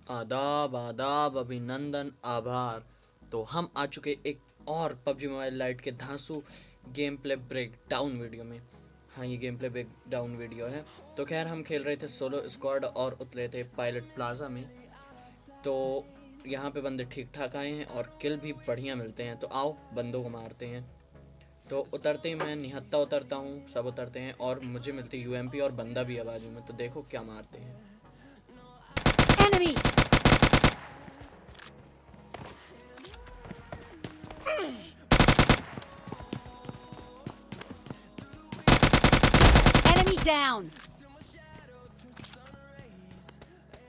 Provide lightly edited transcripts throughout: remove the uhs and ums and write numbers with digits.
आदाब आदाब अभिनंदन आभार। तो हम आ चुके एक और पबजी मोबाइल लाइट के धांसू game play break down video में। हाँ, ये game play break down video है। तो खैर हम खेल रहे थे सोलो स्क्वाड और उतरे थे पायलट प्लाजा में। तो यहाँ पे बंदे ठीक ठाक आए हैं और किल भी बढ़िया मिलते हैं। तो आओ बंदों को मारते हैं। तो उतरते ही मैं निहत्ता उतरता हूँ, सब उतरते हैं और मुझे मिलती यूएमपी और बंदा भी है बाजू में। तो देखो क्या मारते हैं। Enemy! Enemy down!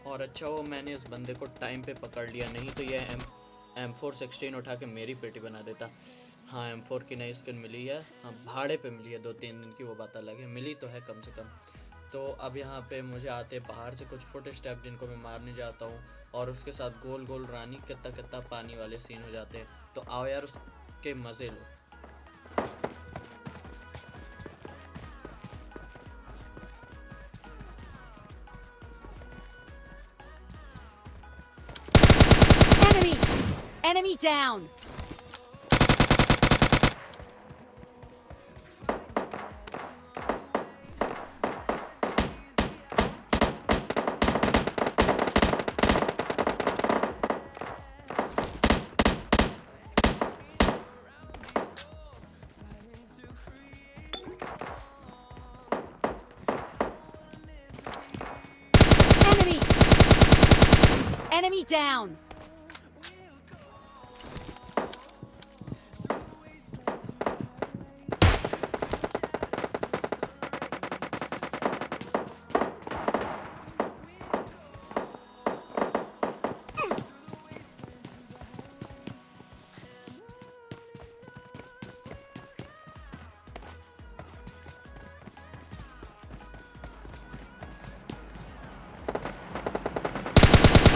और अच्छा वो मैंने इस बंदे को टाइम पे पकड़ लिया, नहीं तो ये M416 उठा के मेरी पेटी बना देता। हाँ, M4 की नई स्किन मिली है। हाँ, भाड़े पे मिली है, 2-3 दिन की, वो बात अलग है, मिली तो है कम से कम। तो अब यहाँ पे मुझे आते बाहर से कुछ फुट स्टेप जिनको मैं मारने जाता हूँ और उसके साथ गोल गोल रानी कितना कितना पानी वाले सीन हो जाते हैं। तो आओ यार उसके मज़े लो। Enemy! Enemy down! Enemy! Enemy down!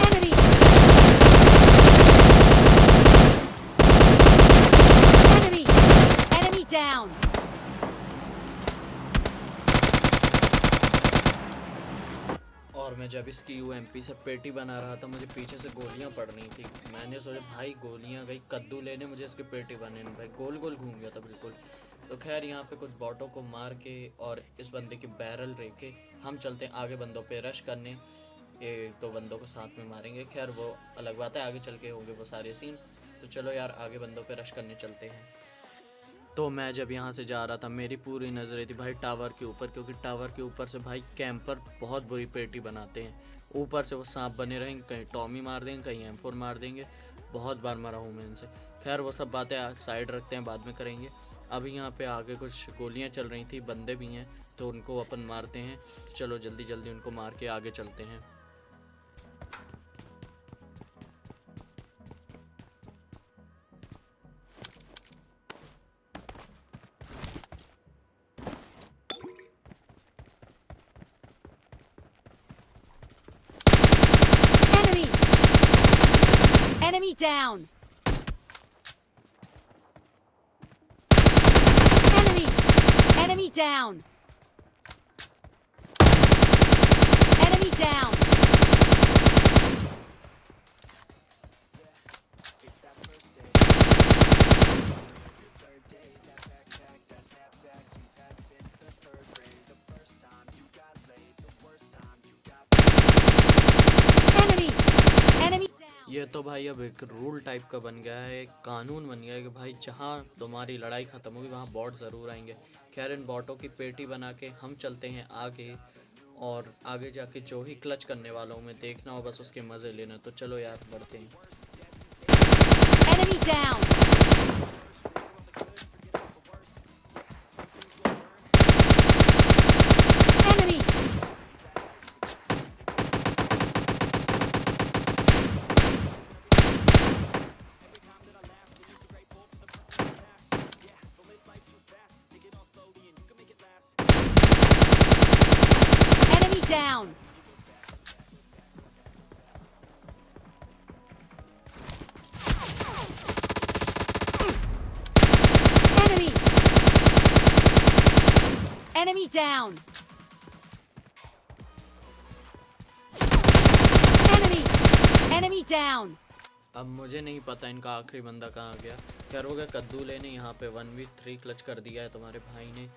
Enemy! Enemy! Enemy down! और मैं जब इसकी यूएमपी से पेटी बना रहा था, मुझे पीछे से गोलियां पड़ रही थी। मैंने सोचा भाई गोलियां गई कद्दू लेने, मुझे इसकी पेटी बनाने, भाई गोल गोल घूम गया था बिल्कुल। तो खैर यहाँ पे कुछ बॉटों को मार के और इस बंदे की बैरल रह के हम चलते हैं आगे बंदों पे रश करने। ये तो बंदों को साथ में मारेंगे, खैर वो अलग बात है, आगे चल के होंगे वो सारे सीन। तो चलो यार आगे बंदों पे रश करने चलते हैं। तो मैं जब यहाँ से जा रहा था, मेरी पूरी नज़रें थी भाई टावर के ऊपर, क्योंकि टावर के ऊपर से भाई कैंपर बहुत बुरी पेटी बनाते हैं। ऊपर से वो सांप बने रहेंगे, कहीं टॉमी मार देंगे, कहीं M4 मार देंगे। बहुत बार मरा हूँ मैं इनसे। खैर वो सब बातें साइड रखते हैं, बाद में करेंगे। अभी यहाँ पे आगे कुछ गोलियाँ चल रही थी, बंदे भी हैं, तो उनको अपन मारते हैं। तो चलो जल्दी जल्दी उनको मार के आगे चलते हैं। Enemy! Enemy down! Enemy! Enemy down! Enemy down! Enemy! Enemy down! ये तो भाई अब एक रूल टाइप का बन गया है, एक कानून बन गया है कि भाई जहाँ तुम्हारी लड़ाई ख़त्म होगी वहाँ बॉट ज़रूर आएंगे। खैर इन बॉटों की पेटी बना के हम चलते हैं आगे, और आगे जाके जो ही क्लच करने वाला हूँ मैं, देखना हो बस उसके मज़े लेना। तो चलो यार बढ़ते हैं। Enemy down! Enemy! Enemy down! Enemy! Enemy down! Enemy! down! अब मुझे नहीं पता इनका आखिरी बंदा कहाँ गया। खैर हो गया कद्दू लेने, यहाँ पे 1v3 क्लच कर दिया है तुम्हारे भाई ने।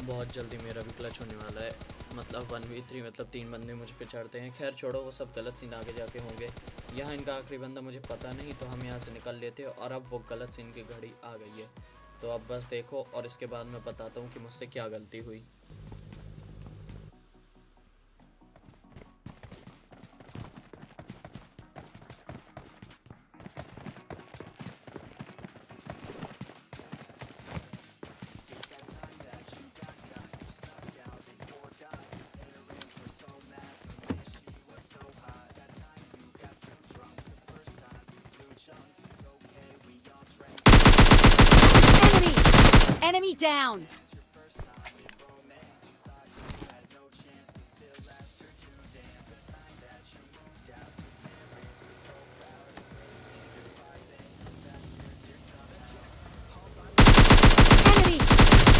बहुत जल्दी मेरा भी क्लच होने वाला है, मतलब 1v3 मतलब 3 बंदे मुझ पे चढ़ते हैं। खैर छोड़ो, वो सब गलत सीन आगे जाके होंगे। यहाँ इनका आखिरी बंदा मुझे पता नहीं, तो हम यहाँ से निकल लेते हैं। और अब वो गलत सीन की घड़ी आ गई है, तो अब बस देखो और इसके बाद मैं बताता हूँ कि मुझसे क्या गलती हुई। Enemy down!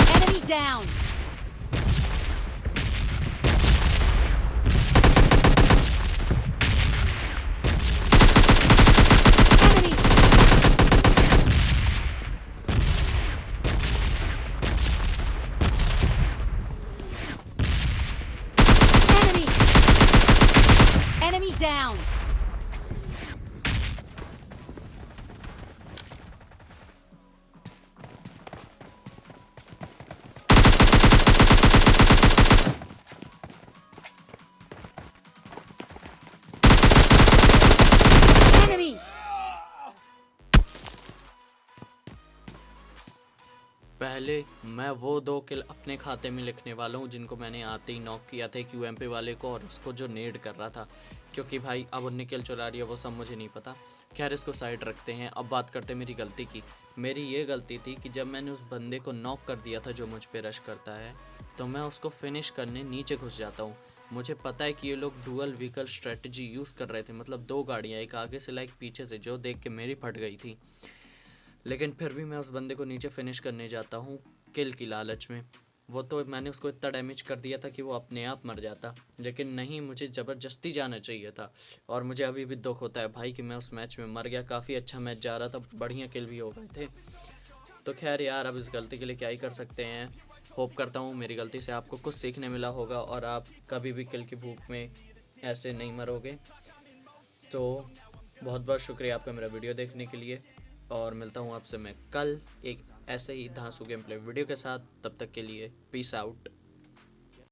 Enemy down! Enemy down! Enemy! पहले मैं वो 2 किल अपने खाते में लिखने वाला हूँ जिनको मैंने आते ही नॉक किया था QMP वाले को और उसको जो नेड कर रहा था, क्योंकि भाई अब उन्हें किल चुरा रही है वो सब मुझे नहीं पता। खैर इसको साइड रखते हैं। अब बात करते हैं मेरी गलती की। मेरी ये गलती थी कि जब मैंने उस बंदे को नॉक कर दिया था जो मुझ पे रश करता है, तो मैं उसको फिनिश करने नीचे घुस जाता हूँ। मुझे पता है कि ये लोग डुअल व्हीकल स्ट्रेटजी यूज़ कर रहे थे, मतलब 2 गाड़ियाँ, एक आगे से लाइक पीछे से, जो देख के मेरी फट गई थी। लेकिन फिर भी मैं उस बंदे को नीचे फिनिश करने जाता हूँ किल की लालच में। वो तो मैंने उसको इतना डैमेज कर दिया था कि वो अपने आप मर जाता, लेकिन नहीं, मुझे ज़बरदस्ती जाना चाहिए था। और मुझे अभी भी दुख होता है भाई कि मैं उस मैच में मर गया। काफ़ी अच्छा मैच जा रहा था, बढ़िया किल भी हो गए थे। तो खैर यार, अब इस गलती के लिए क्या ही कर सकते हैं। होप करता हूँ मेरी गलती से आपको कुछ सीखने मिला होगा और आप कभी भी किल की भूख में ऐसे नहीं मरोगे। तो बहुत बहुत शुक्रिया आपका मेरा वीडियो देखने के लिए, और मिलता हूँ आपसे मैं कल एक ऐसे ही धांसू गेम प्ले वीडियो के साथ। तब तक के लिए पीस आउट।